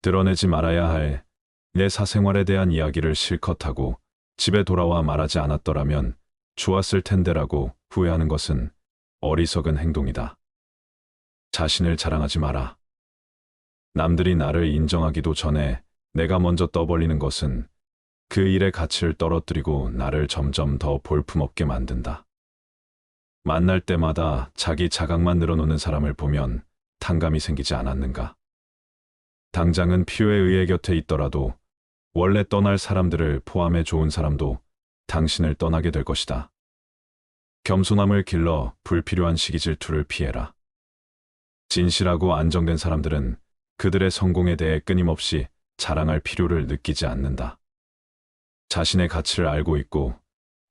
드러내지 말아야 할 내 사생활에 대한 이야기를 실컷 하고 집에 돌아와 말하지 않았더라면 좋았을 텐데라고 후회하는 것은 어리석은 행동이다. 자신을 자랑하지 마라. 남들이 나를 인정하기도 전에 내가 먼저 떠벌리는 것은 그 일의 가치를 떨어뜨리고 나를 점점 더 볼품없게 만든다. 만날 때마다 자기 자각만 늘어놓는 사람을 보면 탕감이 생기지 않았는가? 당장은 필요에 의해 곁에 있더라도 원래 떠날 사람들을 포함해 좋은 사람도 당신을 떠나게 될 것이다. 겸손함을 길러 불필요한 시기 질투를 피해라. 진실하고 안정된 사람들은 그들의 성공에 대해 끊임없이 자랑할 필요를 느끼지 않는다. 자신의 가치를 알고 있고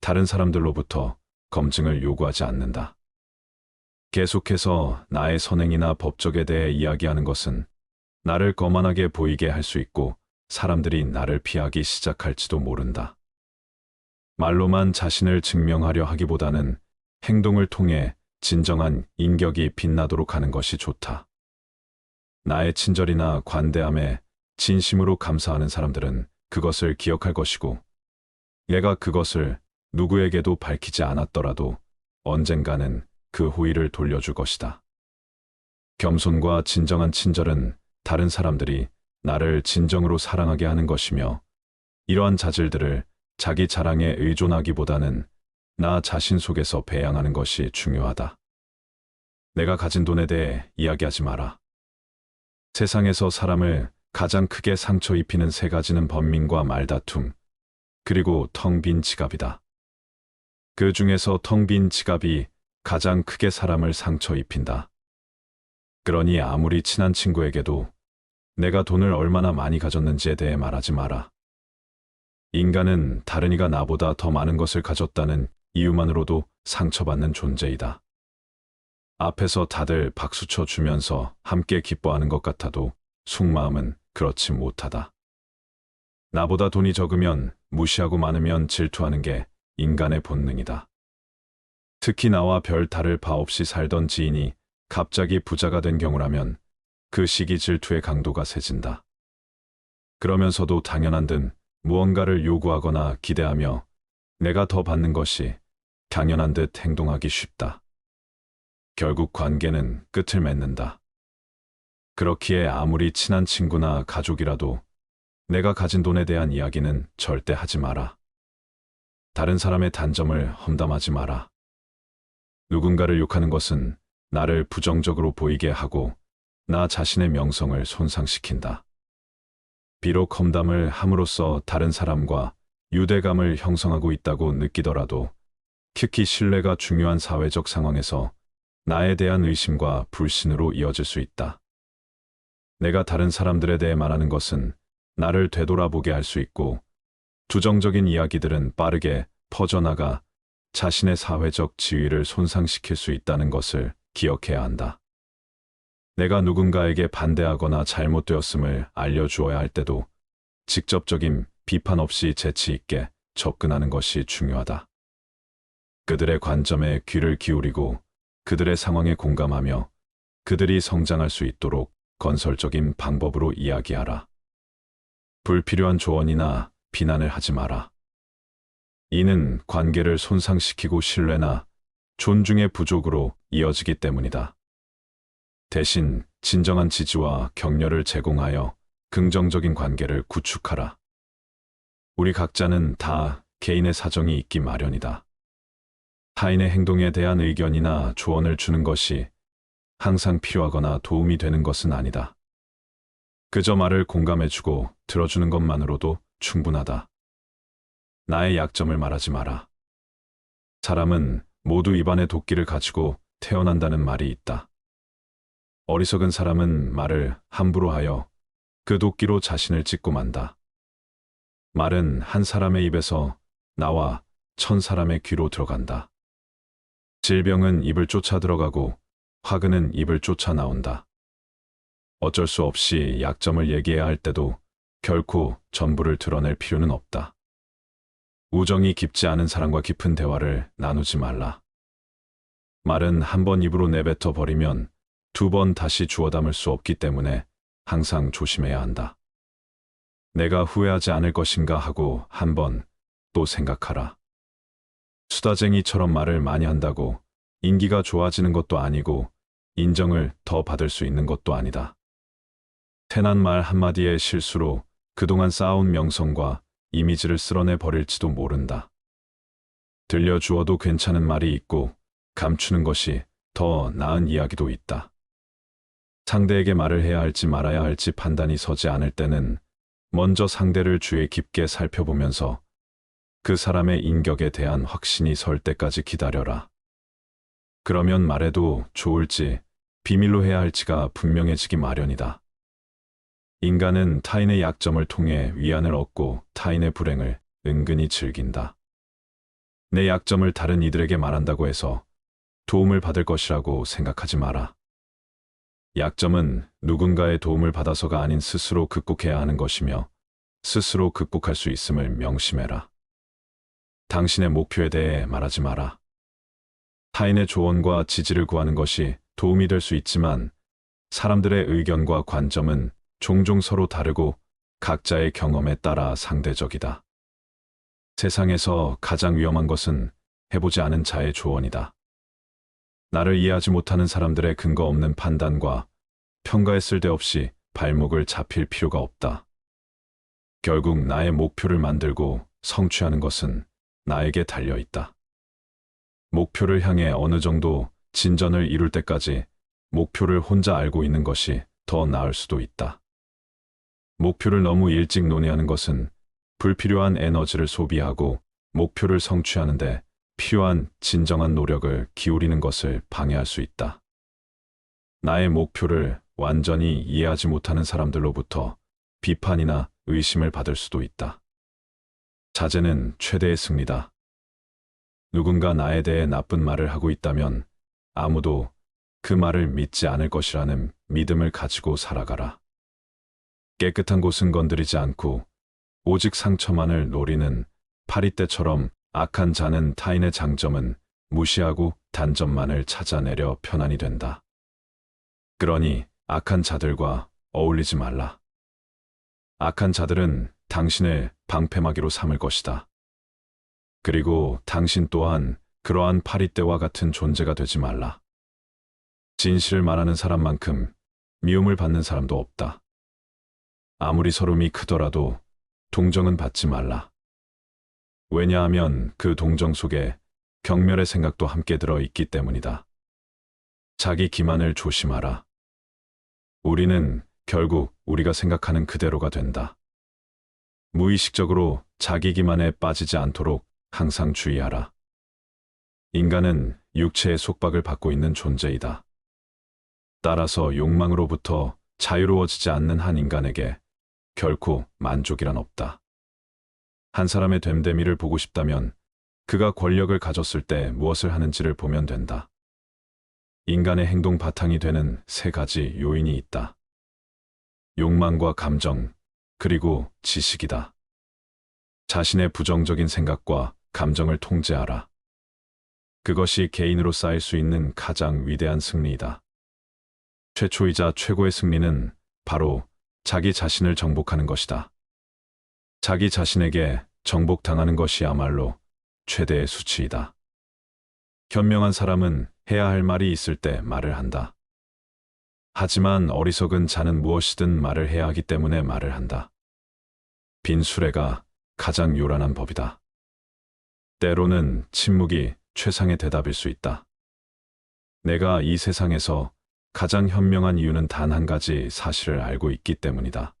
다른 사람들로부터 검증을 요구하지 않는다. 계속해서 나의 선행이나 법적에 대해 이야기하는 것은 나를 거만하게 보이게 할 수 있고 사람들이 나를 피하기 시작할지도 모른다. 말로만 자신을 증명하려 하기보다는 행동을 통해 진정한 인격이 빛나도록 하는 것이 좋다. 나의 친절이나 관대함에 진심으로 감사하는 사람들은 그것을 기억할 것이고 내가 그것을 누구에게도 밝히지 않았더라도 언젠가는 그 호의를 돌려줄 것이다. 겸손과 진정한 친절은 다른 사람들이 나를 진정으로 사랑하게 하는 것이며 이러한 자질들을 자기 자랑에 의존하기보다는 나 자신 속에서 배양하는 것이 중요하다. 내가 가진 돈에 대해 이야기하지 마라. 세상에서 사람을 가장 크게 상처 입히는 세 가지는 번민과 말다툼, 그리고 텅 빈 지갑이다. 그 중에서 텅 빈 지갑이 가장 크게 사람을 상처 입힌다. 그러니 아무리 친한 친구에게도 내가 돈을 얼마나 많이 가졌는지에 대해 말하지 마라. 인간은 다른 이가 나보다 더 많은 것을 가졌다는 이유만으로도 상처받는 존재이다. 앞에서 다들 박수쳐 주면서 함께 기뻐하는 것 같아도 속마음은 그렇지 못하다. 나보다 돈이 적으면 무시하고 많으면 질투하는 게 인간의 본능이다. 특히 나와 별 다를 바 없이 살던 지인이 갑자기 부자가 된 경우라면 그 시기 질투의 강도가 세진다. 그러면서도 당연한 듯 무언가를 요구하거나 기대하며 내가 더 받는 것이 당연한 듯 행동하기 쉽다. 결국 관계는 끝을 맺는다. 그렇기에 아무리 친한 친구나 가족이라도 내가 가진 돈에 대한 이야기는 절대 하지 마라. 다른 사람의 단점을 험담하지 마라. 누군가를 욕하는 것은 나를 부정적으로 보이게 하고 나 자신의 명성을 손상시킨다. 비록 험담을 함으로써 다른 사람과 유대감을 형성하고 있다고 느끼더라도 특히 신뢰가 중요한 사회적 상황에서 나에 대한 의심과 불신으로 이어질 수 있다. 내가 다른 사람들에 대해 말하는 것은 나를 되돌아보게 할 수 있고 부정적인 이야기들은 빠르게 퍼져나가 자신의 사회적 지위를 손상시킬 수 있다는 것을 기억해야 한다. 내가 누군가에게 반대하거나 잘못되었음을 알려주어야 할 때도 직접적인 비판 없이 재치 있게 접근하는 것이 중요하다. 그들의 관점에 귀를 기울이고 그들의 상황에 공감하며 그들이 성장할 수 있도록 건설적인 방법으로 이야기하라. 불필요한 조언이나 비난을 하지 마라. 이는 관계를 손상시키고 신뢰나 존중의 부족으로 이어지기 때문이다. 대신 진정한 지지와 격려를 제공하여 긍정적인 관계를 구축하라. 우리 각자는 다 개인의 사정이 있기 마련이다. 타인의 행동에 대한 의견이나 조언을 주는 것이 항상 필요하거나 도움이 되는 것은 아니다. 그저 말을 공감해주고 들어주는 것만으로도 충분하다. 나의 약점을 말하지 마라. 사람은 모두 입안에 도끼를 가지고 태어난다는 말이 있다. 어리석은 사람은 말을 함부로 하여 그 도끼로 자신을 찢고 만다. 말은 한 사람의 입에서 나와 1000사람의 귀로 들어간다. 질병은 입을 쫓아 들어가고 화근은 입을 쫓아 나온다. 어쩔 수 없이 약점을 얘기해야 할 때도 결코 전부를 드러낼 필요는 없다. 우정이 깊지 않은 사람과 깊은 대화를 나누지 말라. 말은 한 번 입으로 내뱉어 버리면 2번 다시 주워 담을 수 없기 때문에 항상 조심해야 한다. 내가 후회하지 않을 것인가 하고 한 번 또 생각하라. 수다쟁이처럼 말을 많이 한다고 인기가 좋아지는 것도 아니고 인정을 더 받을 수 있는 것도 아니다. 태난 말 한마디의 실수로 그동안 쌓아온 명성과 이미지를 쓸어내 버릴지도 모른다. 들려주어도 괜찮은 말이 있고 감추는 것이 더 나은 이야기도 있다. 상대에게 말을 해야 할지 말아야 할지 판단이 서지 않을 때는 먼저 상대를 주의 깊게 살펴보면서 그 사람의 인격에 대한 확신이 설 때까지 기다려라. 그러면 말해도 좋을지 비밀로 해야 할지가 분명해지기 마련이다. 인간은 타인의 약점을 통해 위안을 얻고 타인의 불행을 은근히 즐긴다. 내 약점을 다른 이들에게 말한다고 해서 도움을 받을 것이라고 생각하지 마라. 약점은 누군가의 도움을 받아서가 아닌 스스로 극복해야 하는 것이며 스스로 극복할 수 있음을 명심해라. 당신의 목표에 대해 말하지 마라. 타인의 조언과 지지를 구하는 것이 도움이 될 수 있지만 사람들의 의견과 관점은 종종 서로 다르고 각자의 경험에 따라 상대적이다. 세상에서 가장 위험한 것은 해보지 않은 자의 조언이다. 나를 이해하지 못하는 사람들의 근거 없는 판단과 평가에 쓸데없이 발목을 잡힐 필요가 없다. 결국 나의 목표를 만들고 성취하는 것은 나에게 달려있다. 목표를 향해 어느 정도 진전을 이룰 때까지 목표를 혼자 알고 있는 것이 더 나을 수도 있다. 목표를 너무 일찍 논의하는 것은 불필요한 에너지를 소비하고 목표를 성취하는데 필요한 진정한 노력을 기울이는 것을 방해할 수 있다. 나의 목표를 완전히 이해하지 못하는 사람들로부터 비판이나 의심을 받을 수도 있다. 자제는 최대의 승리다. 누군가 나에 대해 나쁜 말을 하고 있다면 아무도 그 말을 믿지 않을 것이라는 믿음을 가지고 살아가라. 깨끗한 곳은 건드리지 않고 오직 상처만을 노리는 파리떼처럼 악한 자는 타인의 장점은 무시하고 단점만을 찾아내려 편안히 된다. 그러니 악한 자들과 어울리지 말라. 악한 자들은 당신을 방패막이로 삼을 것이다. 그리고 당신 또한 그러한 파리떼와 같은 존재가 되지 말라. 진실을 말하는 사람만큼 미움을 받는 사람도 없다. 아무리 서름이 크더라도 동정은 받지 말라. 왜냐하면 그 동정 속에 경멸의 생각도 함께 들어 있기 때문이다. 자기 기만을 조심하라. 우리는 결국 우리가 생각하는 그대로가 된다. 무의식적으로 자기 기만에 빠지지 않도록 항상 주의하라. 인간은 육체의 속박을 받고 있는 존재이다. 따라서 욕망으로부터 자유로워지지 않는 한 인간에게 결코 만족이란 없다. 한 사람의 됨됨이를 보고 싶다면 그가 권력을 가졌을 때 무엇을 하는지를 보면 된다. 인간의 행동 바탕이 되는 세 가지 요인이 있다. 욕망과 감정, 그리고 지식이다. 자신의 부정적인 생각과 감정을 통제하라. 그것이 개인으로 쌓일 수 있는 가장 위대한 승리이다. 최초이자 최고의 승리는 바로 자기 자신을 정복하는 것이다. 자기 자신에게 정복당하는 것이야말로 최대의 수치이다. 현명한 사람은 해야 할 말이 있을 때 말을 한다. 하지만 어리석은 자는 무엇이든 말을 해야 하기 때문에 말을 한다. 빈 수레가 가장 요란한 법이다. 때로는 침묵이 최상의 대답일 수 있다. 내가 이 세상에서 가장 현명한 이유는 단 한 가지 사실을 알고 있기 때문이다.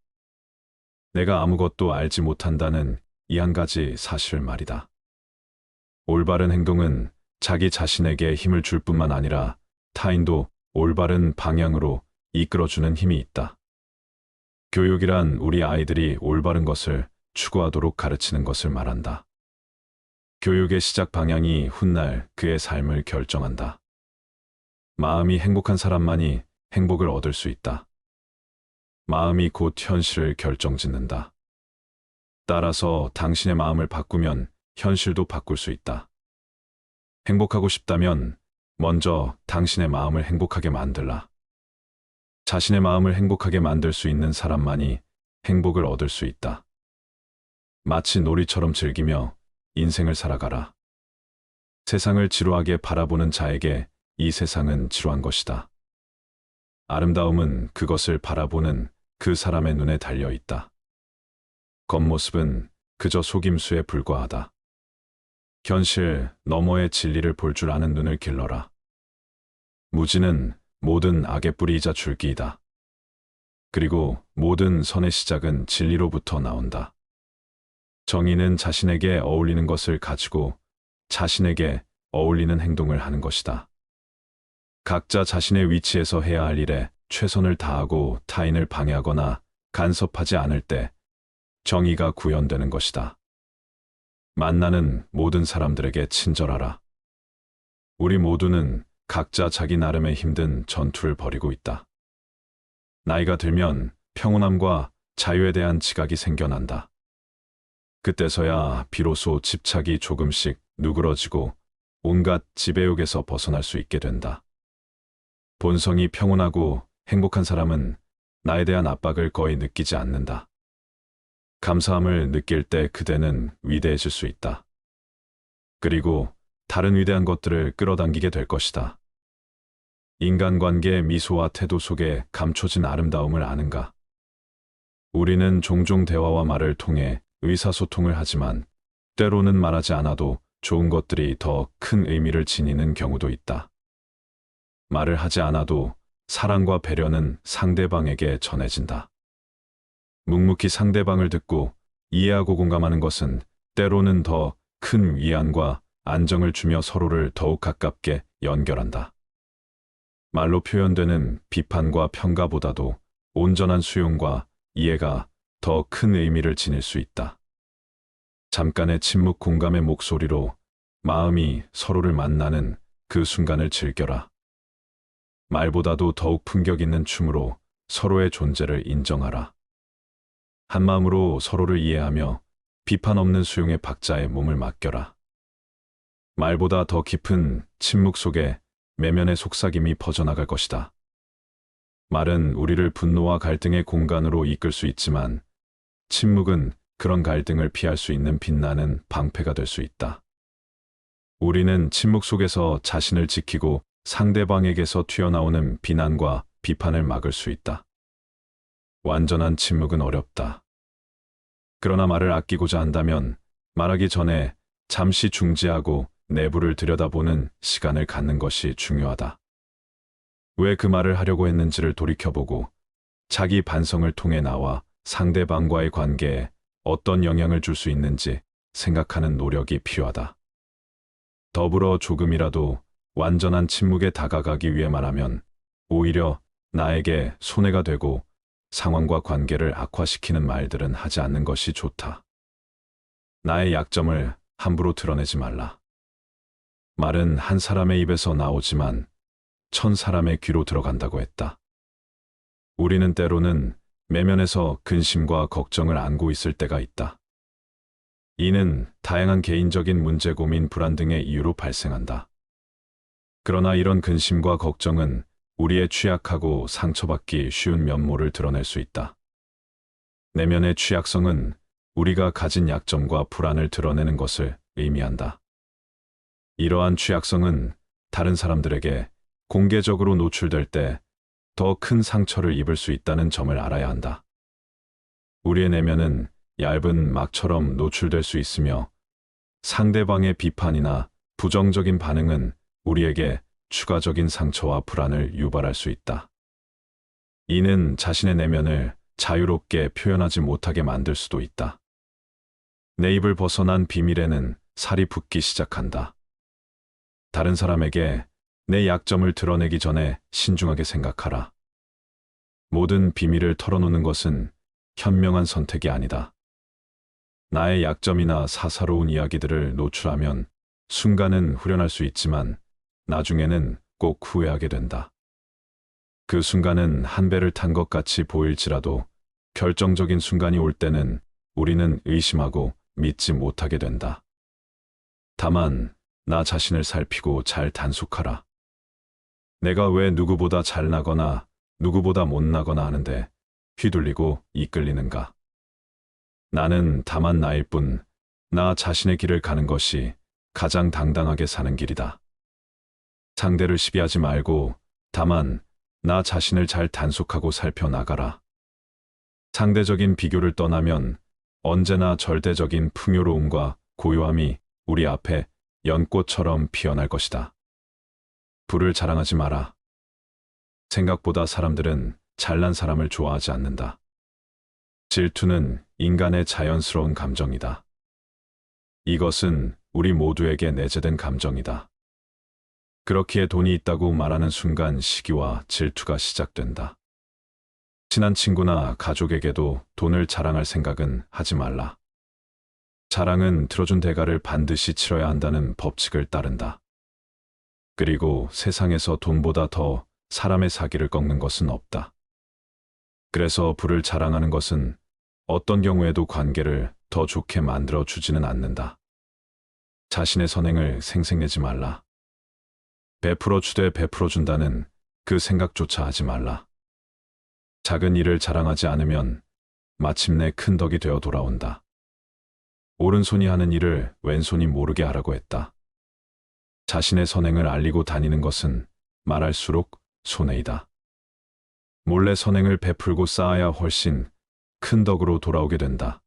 내가 아무것도 알지 못한다는 이 한 가지 사실 말이다. 올바른 행동은 자기 자신에게 힘을 줄 뿐만 아니라 타인도 올바른 방향으로 이끌어주는 힘이 있다. 교육이란 우리 아이들이 올바른 것을 추구하도록 가르치는 것을 말한다. 교육의 시작 방향이 훗날 그의 삶을 결정한다. 마음이 행복한 사람만이 행복을 얻을 수 있다. 마음이 곧 현실을 결정짓는다. 따라서 당신의 마음을 바꾸면 현실도 바꿀 수 있다. 행복하고 싶다면 먼저 당신의 마음을 행복하게 만들라. 자신의 마음을 행복하게 만들 수 있는 사람만이 행복을 얻을 수 있다. 마치 놀이처럼 즐기며 인생을 살아가라. 세상을 지루하게 바라보는 자에게 이 세상은 지루한 것이다. 아름다움은 그것을 바라보는 그 사람의 눈에 달려 있다. 겉모습은 그저 속임수에 불과하다. 현실 너머의 진리를 볼 줄 아는 눈을 길러라. 무지는 모든 악의 뿌리이자 줄기이다. 그리고 모든 선의 시작은 진리로부터 나온다. 정의는 자신에게 어울리는 것을 가지고 자신에게 어울리는 행동을 하는 것이다. 각자 자신의 위치에서 해야 할 일에 최선을 다하고 타인을 방해하거나 간섭하지 않을 때 정의가 구현되는 것이다. 만나는 모든 사람들에게 친절하라. 우리 모두는 각자 자기 나름의 힘든 전투를 벌이고 있다. 나이가 들면 평온함과 자유에 대한 지각이 생겨난다. 그때서야 비로소 집착이 조금씩 누그러지고 온갖 지배욕에서 벗어날 수 있게 된다. 본성이 평온하고 행복한 사람은 나에 대한 압박을 거의 느끼지 않는다. 감사함을 느낄 때 그대는 위대해질 수 있다. 그리고 다른 위대한 것들을 끌어당기게 될 것이다. 인간관계의 미소와 태도 속에 감춰진 아름다움을 아는가? 우리는 종종 대화와 말을 통해 의사소통을 하지만 때로는 말하지 않아도 좋은 것들이 더 큰 의미를 지니는 경우도 있다. 말을 하지 않아도 사랑과 배려는 상대방에게 전해진다. 묵묵히 상대방을 듣고 이해하고 공감하는 것은 때로는 더 큰 위안과 안정을 주며 서로를 더욱 가깝게 연결한다. 말로 표현되는 비판과 평가보다도 온전한 수용과 이해가 더 큰 의미를 지닐 수 있다. 잠깐의 침묵 공감의 목소리로 마음이 서로를 만나는 그 순간을 즐겨라. 말보다도 더욱 품격 있는 춤으로 서로의 존재를 인정하라. 한마음으로 서로를 이해하며 비판 없는 수용의 박자에 몸을 맡겨라. 말보다 더 깊은 침묵 속에 내면의 속삭임이 퍼져나갈 것이다. 말은 우리를 분노와 갈등의 공간으로 이끌 수 있지만 침묵은 그런 갈등을 피할 수 있는 빛나는 방패가 될 수 있다. 우리는 침묵 속에서 자신을 지키고 상대방에게서 튀어나오는 비난과 비판을 막을 수 있다. 완전한 침묵은 어렵다. 그러나 말을 아끼고자 한다면 말하기 전에 잠시 중지하고 내부를 들여다보는 시간을 갖는 것이 중요하다. 왜 그 말을 하려고 했는지를 돌이켜보고 자기 반성을 통해 나와 상대방과의 관계에 어떤 영향을 줄 수 있는지 생각하는 노력이 필요하다. 더불어 조금이라도 완전한 침묵에 다가가기 위해 말하면 오히려 나에게 손해가 되고 상황과 관계를 악화시키는 말들은 하지 않는 것이 좋다. 나의 약점을 함부로 드러내지 말라. 말은 한 사람의 입에서 나오지만 1000사람의 귀로 들어간다고 했다. 우리는 때로는 내면에서 근심과 걱정을 안고 있을 때가 있다. 이는 다양한 개인적인 문제, 고민, 불안 등의 이유로 발생한다. 그러나 이런 근심과 걱정은 우리의 취약하고 상처받기 쉬운 면모를 드러낼 수 있다. 내면의 취약성은 우리가 가진 약점과 불안을 드러내는 것을 의미한다. 이러한 취약성은 다른 사람들에게 공개적으로 노출될 때 더 큰 상처를 입을 수 있다는 점을 알아야 한다. 우리의 내면은 얇은 막처럼 노출될 수 있으며 상대방의 비판이나 부정적인 반응은 우리에게 추가적인 상처와 불안을 유발할 수 있다. 이는 자신의 내면을 자유롭게 표현하지 못하게 만들 수도 있다. 내 입을 벗어난 비밀에는 살이 붙기 시작한다. 다른 사람에게 내 약점을 드러내기 전에 신중하게 생각하라. 모든 비밀을 털어놓는 것은 현명한 선택이 아니다. 나의 약점이나 사사로운 이야기들을 노출하면 순간은 후련할 수 있지만 나중에는 꼭 후회하게 된다. 그 순간은 한 배를 탄 것 같이 보일지라도 결정적인 순간이 올 때는 우리는 의심하고 믿지 못하게 된다. 다만 나 자신을 살피고 잘 단속하라. 내가 왜 누구보다 잘나거나 누구보다 못나거나 하는데 휘둘리고 이끌리는가? 나는 다만 나일 뿐, 나 자신의 길을 가는 것이 가장 당당하게 사는 길이다. 상대를 시비하지 말고 다만 나 자신을 잘 단속하고 살펴나가라. 상대적인 비교를 떠나면 언제나 절대적인 풍요로움과 고요함이 우리 앞에 연꽃처럼 피어날 것이다. 부를 자랑하지 마라. 생각보다 사람들은 잘난 사람을 좋아하지 않는다. 질투는 인간의 자연스러운 감정이다. 이것은 우리 모두에게 내재된 감정이다. 그렇기에 돈이 있다고 말하는 순간 시기와 질투가 시작된다. 친한 친구나 가족에게도 돈을 자랑할 생각은 하지 말라. 자랑은 들어준 대가를 반드시 치러야 한다는 법칙을 따른다. 그리고 세상에서 돈보다 더 사람의 사기를 꺾는 것은 없다. 그래서 부를 자랑하는 것은 어떤 경우에도 관계를 더 좋게 만들어 주지는 않는다. 자신의 선행을 생색내지 말라. 베풀어 주되 베풀어 준다는 그 생각조차 하지 말라. 작은 일을 자랑하지 않으면 마침내 큰 덕이 되어 돌아온다. 오른손이 하는 일을 왼손이 모르게 하라고 했다. 자신의 선행을 알리고 다니는 것은 말할수록 손해이다. 몰래 선행을 베풀고 쌓아야 훨씬 큰 덕으로 돌아오게 된다.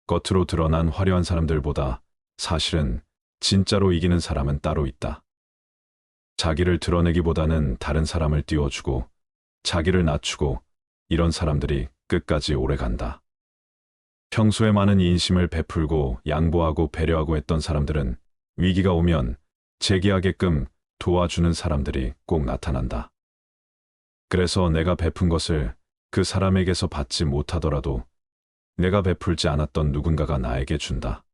겉으로 드러난 화려한 사람들보다 사실은 진짜로 이기는 사람은 따로 있다. 자기를 드러내기보다는 다른 사람을 띄워주고 자기를 낮추고 이런 사람들이 끝까지 오래 간다. 평소에 많은 인심을 베풀고 양보하고 배려하고 했던 사람들은 위기가 오면 재기하게끔 도와주는 사람들이 꼭 나타난다. 그래서 내가 베푼 것을 그 사람에게서 받지 못하더라도 내가 베풀지 않았던 누군가가 나에게 준다.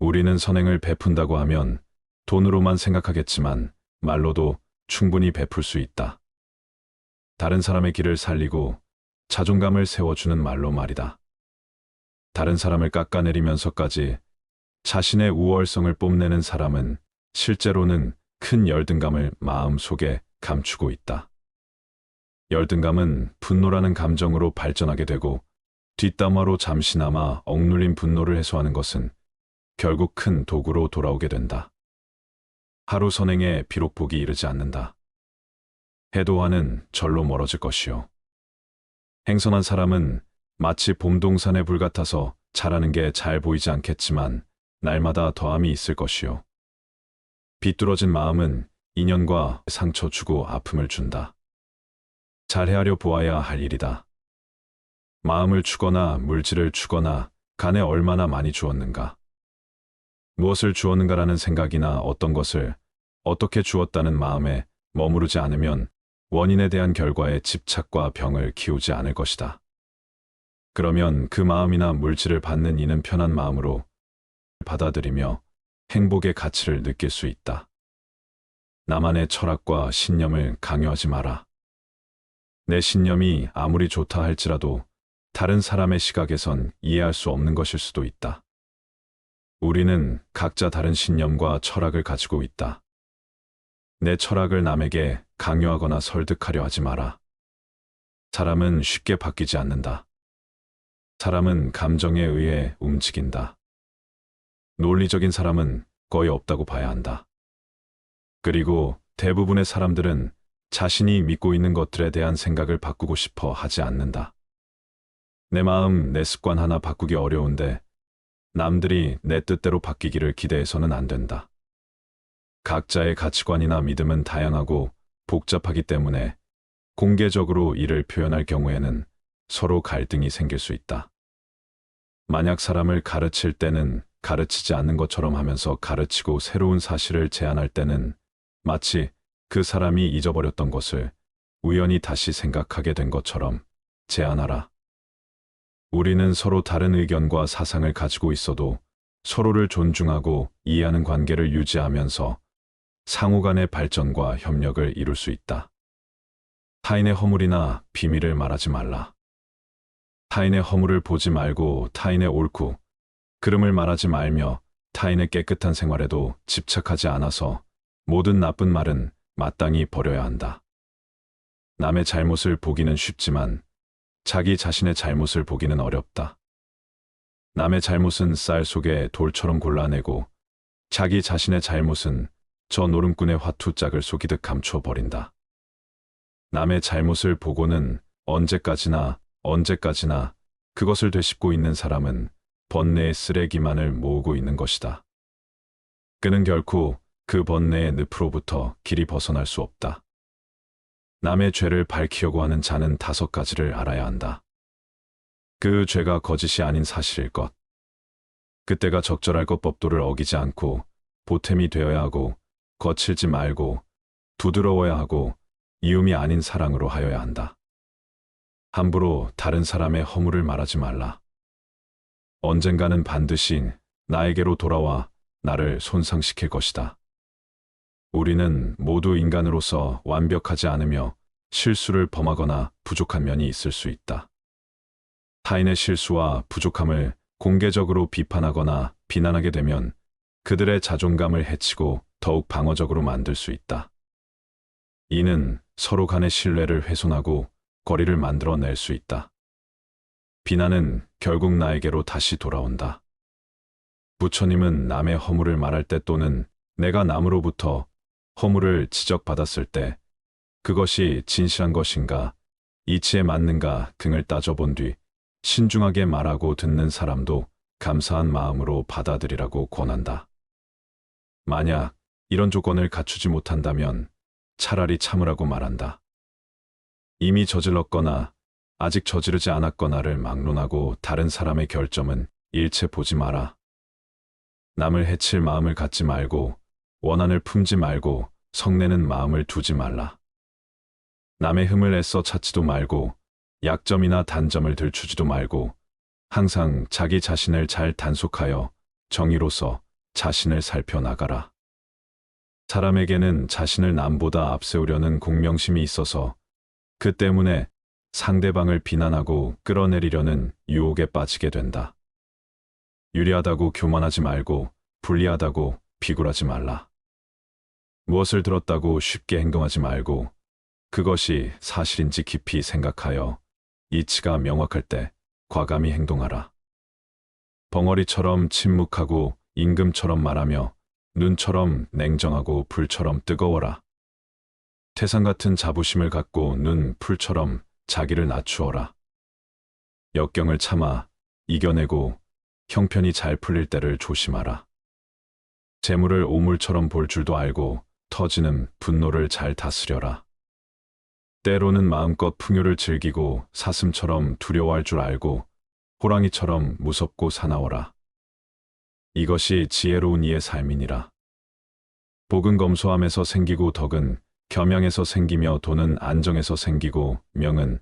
우리는 선행을 베푼다고 하면 돈으로만 생각하겠지만 말로도 충분히 베풀 수 있다. 다른 사람의 길을 살리고 자존감을 세워주는 말로 말이다. 다른 사람을 깎아내리면서까지 자신의 우월성을 뽐내는 사람은 실제로는 큰 열등감을 마음속에 감추고 있다. 열등감은 분노라는 감정으로 발전하게 되고 뒷담화로 잠시나마 억눌린 분노를 해소하는 것은 결국 큰 도구로 돌아오게 된다. 하루 선행에 비록 복이 이르지 않는다. 해도와는 절로 멀어질 것이요. 행선한 사람은 마치 봄동산의 불 같아서 자라는 게 잘 보이지 않겠지만 날마다 더함이 있을 것이요. 비뚤어진 마음은 인연과 상처 주고 아픔을 준다. 잘 헤아려 보아야 할 일이다. 마음을 주거나 물질을 주거나 간에 얼마나 많이 주었는가. 무엇을 주었는가라는 생각이나 어떤 것을 어떻게 주었다는 마음에 머무르지 않으면 원인에 대한 결과에 집착과 병을 키우지 않을 것이다. 그러면 그 마음이나 물질을 받는 이는 편한 마음으로 받아들이며 행복의 가치를 느낄 수 있다. 나만의 철학과 신념을 강요하지 마라. 내 신념이 아무리 좋다 할지라도 다른 사람의 시각에선 이해할 수 없는 것일 수도 있다. 우리는 각자 다른 신념과 철학을 가지고 있다. 내 철학을 남에게 강요하거나 설득하려 하지 마라. 사람은 쉽게 바뀌지 않는다. 사람은 감정에 의해 움직인다. 논리적인 사람은 거의 없다고 봐야 한다. 그리고 대부분의 사람들은 자신이 믿고 있는 것들에 대한 생각을 바꾸고 싶어 하지 않는다. 내 마음, 내 습관 하나 바꾸기 어려운데 남들이 내 뜻대로 바뀌기를 기대해서는 안 된다. 각자의 가치관이나 믿음은 다양하고 복잡하기 때문에 공개적으로 이를 표현할 경우에는 서로 갈등이 생길 수 있다. 만약 사람을 가르칠 때는 가르치지 않는 것처럼 하면서 가르치고 새로운 사실을 제안할 때는 마치 그 사람이 잊어버렸던 것을 우연히 다시 생각하게 된 것처럼 제안하라. 우리는 서로 다른 의견과 사상을 가지고 있어도 서로를 존중하고 이해하는 관계를 유지하면서 상호 간의 발전과 협력을 이룰 수 있다. 타인의 허물이나 비밀을 말하지 말라. 타인의 허물을 보지 말고 타인의 옳고 그름을 말하지 말며 타인의 깨끗한 생활에도 집착하지 않아서 모든 나쁜 말은 마땅히 버려야 한다. 남의 잘못을 보기는 쉽지만 자기 자신의 잘못을 보기는 어렵다. 남의 잘못은 쌀 속에 돌처럼 골라내고 자기 자신의 잘못은 저 노름꾼의 화투짝을 속이듯 감추어버린다. 남의 잘못을 보고는 언제까지나 그것을 되씹고 있는 사람은 번뇌의 쓰레기만을 모으고 있는 것이다. 그는 결코 그 번뇌의 늪으로부터 길이 벗어날 수 없다. 남의 죄를 밝히려고 하는 자는 5가지를 알아야 한다. 그 죄가 거짓이 아닌 사실일 것. 그때가 적절할 것, 법도를 어기지 않고 보탬이 되어야 하고 거칠지 말고 두드러워야 하고 이움이 아닌 사랑으로 하여야 한다. 함부로 다른 사람의 허물을 말하지 말라. 언젠가는 반드시 나에게로 돌아와 나를 손상시킬 것이다. 우리는 모두 인간으로서 완벽하지 않으며 실수를 범하거나 부족한 면이 있을 수 있다. 타인의 실수와 부족함을 공개적으로 비판하거나 비난하게 되면 그들의 자존감을 해치고 더욱 방어적으로 만들 수 있다. 이는 서로 간의 신뢰를 훼손하고 거리를 만들어낼 수 있다. 비난은 결국 나에게로 다시 돌아온다. 부처님은 남의 허물을 말할 때 또는 내가 남으로부터 허물을 지적받았을 때 그것이 진실한 것인가, 이치에 맞는가 등을 따져본 뒤 신중하게 말하고 듣는 사람도 감사한 마음으로 받아들이라고 권한다. 만약 이런 조건을 갖추지 못한다면 차라리 참으라고 말한다. 이미 저질렀거나 아직 저지르지 않았거나를 막론하고 다른 사람의 결점은 일체 보지 마라. 남을 해칠 마음을 갖지 말고 원한을 품지 말고 성내는 마음을 두지 말라. 남의 흠을 애써 찾지도 말고 약점이나 단점을 들추지도 말고 항상 자기 자신을 잘 단속하여 정의로서 자신을 살펴나가라. 사람에게는 자신을 남보다 앞세우려는 공명심이 있어서 그 때문에 상대방을 비난하고 끌어내리려는 유혹에 빠지게 된다. 유리하다고 교만하지 말고 불리하다고 비굴하지 말라. 무엇을 들었다고 쉽게 행동하지 말고 그것이 사실인지 깊이 생각하여 이치가 명확할 때 과감히 행동하라. 벙어리처럼 침묵하고 임금처럼 말하며 눈처럼 냉정하고 불처럼 뜨거워라. 태산 같은 자부심을 갖고 눈, 풀처럼 자기를 낮추어라. 역경을 참아 이겨내고 형편이 잘 풀릴 때를 조심하라. 재물을 오물처럼 볼 줄도 알고 터지는 분노를 잘 다스려라. 때로는 마음껏 풍요를 즐기고 사슴처럼 두려워할 줄 알고 호랑이처럼 무섭고 사나워라. 이것이 지혜로운 이의 삶이니라. 복은 검소함에서 생기고 덕은 겸양에서 생기며 돈은 안정에서 생기고 명은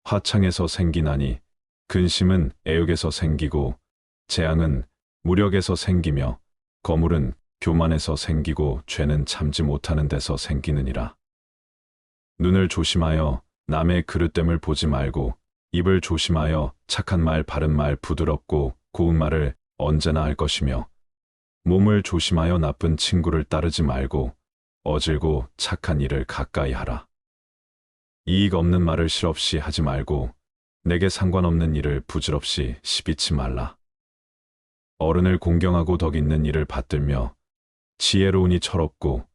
화창에서 생기나니 근심은 애욕에서 생기고 재앙은 무력에서 생기며 거물은 교만에서 생기고 죄는 참지 못하는 데서 생기느니라. 눈을 조심하여 남의 그릇됨을 보지 말고 입을 조심하여 착한 말, 바른 말, 부드럽고 고운 말을 언제나 할 것이며 몸을 조심하여 나쁜 친구를 따르지 말고 어질고 착한 일을 가까이 하라. 이익 없는 말을 실없이 하지 말고 내게 상관없는 일을 부질없이 시비치 말라. 어른을 공경하고 덕 있는 일을 받들며 지혜로우니 철없고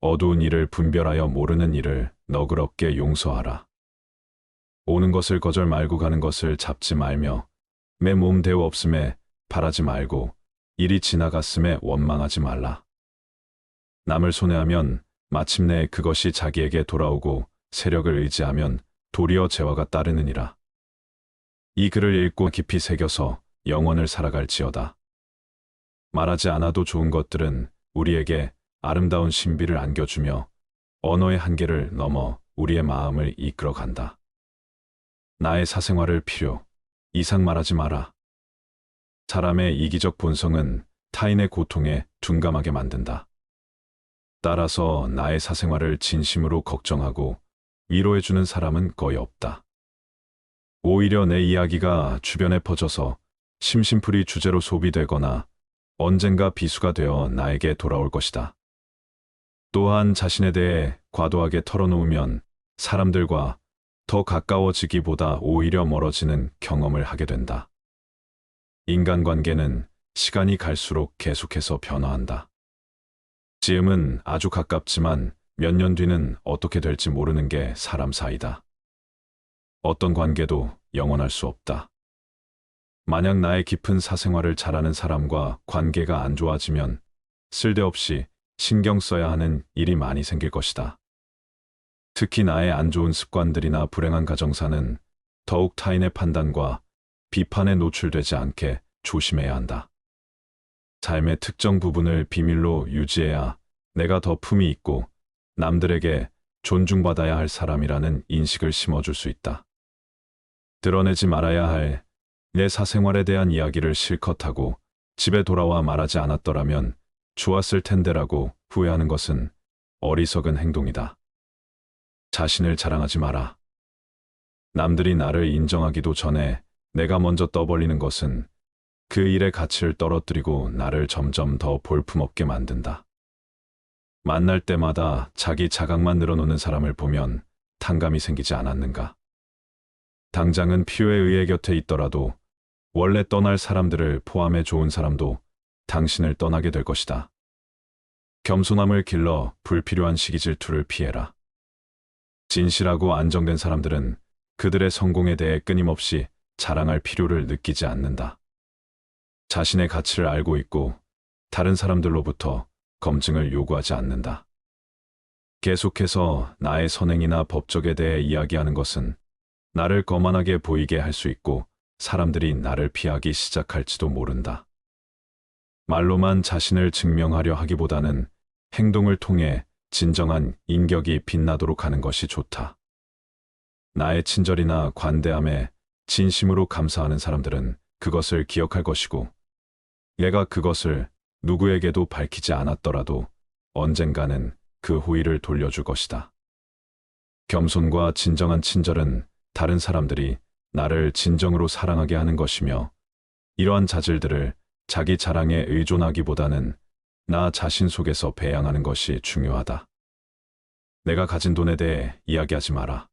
어두운 일을 분별하여 모르는 일을 너그럽게 용서하라. 오는 것을 거절 말고 가는 것을 잡지 말며 내 몸 대우 없음에 바라지 말고 일이 지나갔음에 원망하지 말라. 남을 손해하면 마침내 그것이 자기에게 돌아오고 세력을 의지하면 도리어 재화가 따르느니라. 이 글을 읽고 깊이 새겨서 영원을 살아갈지어다. 말하지 않아도 좋은 것들은 우리에게 아름다운 신비를 안겨주며 언어의 한계를 넘어 우리의 마음을 이끌어간다. 나의 사생활을 필요 이상 말하지 마라. 사람의 이기적 본성은 타인의 고통에 둔감하게 만든다. 따라서 나의 사생활을 진심으로 걱정하고 위로해주는 사람은 거의 없다. 오히려 내 이야기가 주변에 퍼져서 심심풀이 주제로 소비되거나 언젠가 비수가 되어 나에게 돌아올 것이다. 또한 자신에 대해 과도하게 털어놓으면 사람들과 더 가까워지기보다 오히려 멀어지는 경험을 하게 된다. 인간관계는 시간이 갈수록 계속해서 변화한다. 지금은 아주 가깝지만 몇 년 뒤는 어떻게 될지 모르는 게 사람 사이다. 어떤 관계도 영원할 수 없다. 만약 나의 깊은 사생활을 잘 아는 사람과 관계가 안 좋아지면 쓸데없이 신경 써야 하는 일이 많이 생길 것이다. 특히 나의 안 좋은 습관들이나 불행한 가정사는 더욱 타인의 판단과 비판에 노출되지 않게 조심해야 한다. 삶의 특정 부분을 비밀로 유지해야 내가 더 품위 있고 남들에게 존중받아야 할 사람이라는 인식을 심어줄 수 있다. 드러내지 말아야 할 내 사생활에 대한 이야기를 실컷 하고 집에 돌아와 말하지 않았더라면 좋았을 텐데라고 후회하는 것은 어리석은 행동이다. 자신을 자랑하지 마라. 남들이 나를 인정하기도 전에 내가 먼저 떠벌리는 것은 그 일의 가치를 떨어뜨리고 나를 점점 더 볼품없게 만든다. 만날 때마다 자기 자각만 늘어놓는 사람을 보면 탕감이 생기지 않았는가? 당장은 필요에 의해 곁에 있더라도 원래 떠날 사람들을 포함해 좋은 사람도 당신을 떠나게 될 것이다. 겸손함을 길러 불필요한 시기 질투를 피해라. 진실하고 안정된 사람들은 그들의 성공에 대해 끊임없이 자랑할 필요를 느끼지 않는다. 자신의 가치를 알고 있고 다른 사람들로부터 검증을 요구하지 않는다. 계속해서 나의 선행이나 법적에 대해 이야기하는 것은 나를 거만하게 보이게 할 수 있고 사람들이 나를 피하기 시작할지도 모른다. 말로만 자신을 증명하려 하기보다는 행동을 통해 진정한 인격이 빛나도록 하는 것이 좋다. 나의 친절이나 관대함에 진심으로 감사하는 사람들은 그것을 기억할 것이고 내가 그것을 누구에게도 밝히지 않았더라도 언젠가는 그 호의를 돌려줄 것이다. 겸손과 진정한 친절은 다른 사람들이 나를 진정으로 사랑하게 하는 것이며 이러한 자질들을 자기 자랑에 의존하기보다는 나 자신 속에서 배양하는 것이 중요하다. 내가 가진 돈에 대해 이야기하지 마라.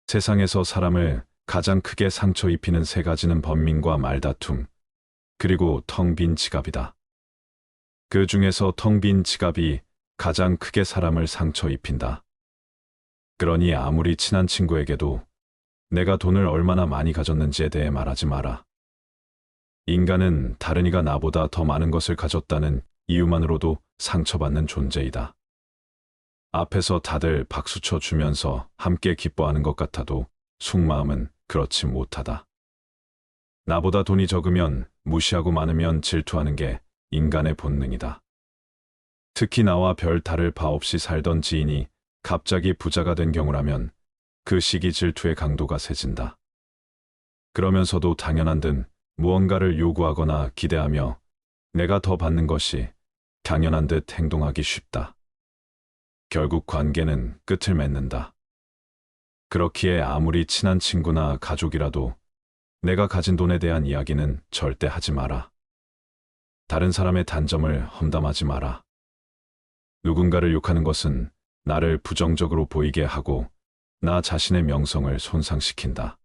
세상에서 사람을 가장 크게 상처 입히는 세 가지는 번민과 말다툼, 그리고 텅 빈 지갑이다. 그 중에서 텅 빈 지갑이 가장 크게 사람을 상처 입힌다. 그러니 아무리 친한 친구에게도 내가 돈을 얼마나 많이 가졌는지에 대해 말하지 마라. 인간은 다른 이가 나보다 더 많은 것을 가졌다는 이유만으로도 상처받는 존재이다. 앞에서 다들 박수쳐 주면서 함께 기뻐하는 것 같아도 속마음은 그렇지 못하다. 나보다 돈이 적으면 무시하고 많으면 질투하는 게 인간의 본능이다. 특히 나와 별 다를 바 없이 살던 지인이 갑자기 부자가 된 경우라면 그 시기 질투의 강도가 세진다. 그러면서도 당연한 듯 무언가를 요구하거나 기대하며 내가 더 받는 것이 당연한 듯 행동하기 쉽다. 결국 관계는 끝을 맺는다. 그렇기에 아무리 친한 친구나 가족이라도 내가 가진 돈에 대한 이야기는 절대 하지 마라. 다른 사람의 단점을 험담하지 마라. 누군가를 욕하는 것은 나를 부정적으로 보이게 하고 나 자신의 명성을 손상시킨다.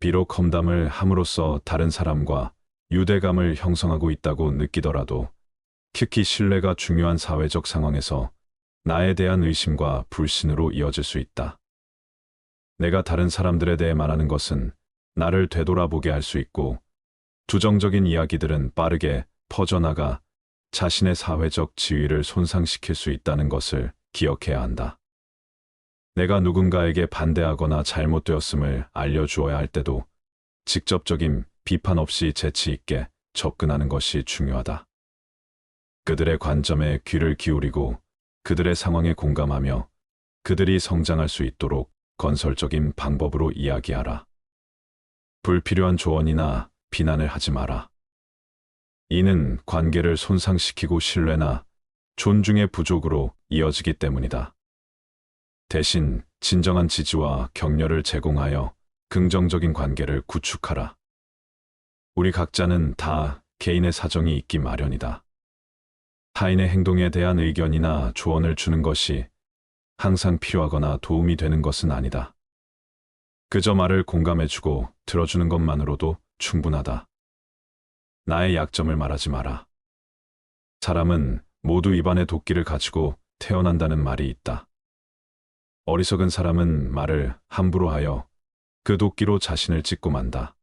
비록 험담을 함으로써 다른 사람과 유대감을 형성하고 있다고 느끼더라도 특히 신뢰가 중요한 사회적 상황에서 나에 대한 의심과 불신으로 이어질 수 있다. 내가 다른 사람들에 대해 말하는 것은 나를 되돌아보게 할 수 있고 부정적인 이야기들은 빠르게 퍼져나가 자신의 사회적 지위를 손상시킬 수 있다는 것을 기억해야 한다. 내가 누군가에게 반대하거나 잘못되었음을 알려주어야 할 때도 직접적인 비판 없이 재치 있게 접근하는 것이 중요하다. 그들의 관점에 귀를 기울이고 그들의 상황에 공감하며 그들이 성장할 수 있도록 건설적인 방법으로 이야기하라. 불필요한 조언이나 비난을 하지 마라. 이는 관계를 손상시키고 신뢰나 존중의 부족으로 이어지기 때문이다. 대신 진정한 지지와 격려를 제공하여 긍정적인 관계를 구축하라. 우리 각자는 다 개인의 사정이 있기 마련이다. 타인의 행동에 대한 의견이나 조언을 주는 것이 항상 필요하거나 도움이 되는 것은 아니다. 그저 말을 공감해주고 들어주는 것만으로도 충분하다. 나의 약점을 말하지 마라. 사람은 모두 입안에 도끼를 가지고 태어난다는 말이 있다. 어리석은 사람은 말을 함부로 하여 그 도끼로 자신을 찢고 만다.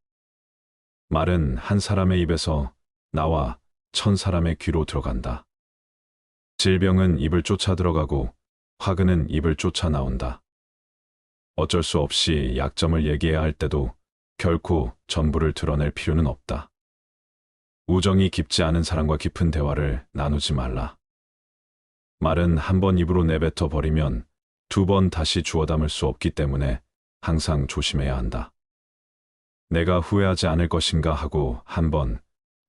말은 한 사람의 입에서 나와 1000사람의 귀로 들어간다. 질병은 입을 쫓아 들어가고 화근은 입을 쫓아 나온다. 어쩔 수 없이 약점을 얘기해야 할 때도 결코 전부를 드러낼 필요는 없다. 우정이 깊지 않은 사람과 깊은 대화를 나누지 말라. 말은 한 번 입으로 내뱉어 버리면 2번 다시 주워 담을 수 없기 때문에 항상 조심해야 한다. 내가 후회하지 않을 것인가 하고 한 번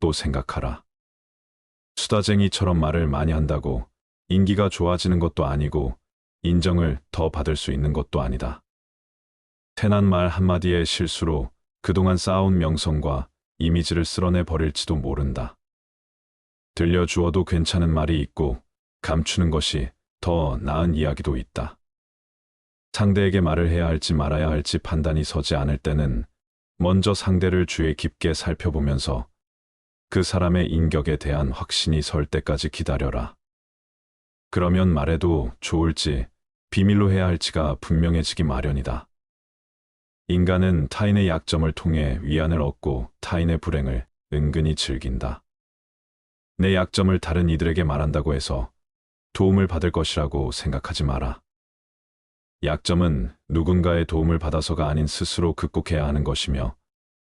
또 생각하라. 수다쟁이처럼 말을 많이 한다고 인기가 좋아지는 것도 아니고 인정을 더 받을 수 있는 것도 아니다. 태난 말 한마디의 실수로 그동안 쌓아온 명성과 이미지를 쓸어내 버릴지도 모른다. 들려주어도 괜찮은 말이 있고 감추는 것이 더 나은 이야기도 있다. 상대에게 말을 해야 할지 말아야 할지 판단이 서지 않을 때는 먼저 상대를 주의 깊게 살펴보면서 그 사람의 인격에 대한 확신이 설 때까지 기다려라. 그러면 말해도 좋을지 비밀로 해야 할지가 분명해지기 마련이다. 인간은 타인의 약점을 통해 위안을 얻고 타인의 불행을 은근히 즐긴다. 내 약점을 다른 이들에게 말한다고 해서 도움을 받을 것이라고 생각하지 마라. 약점은 누군가의 도움을 받아서가 아닌 스스로 극복해야 하는 것이며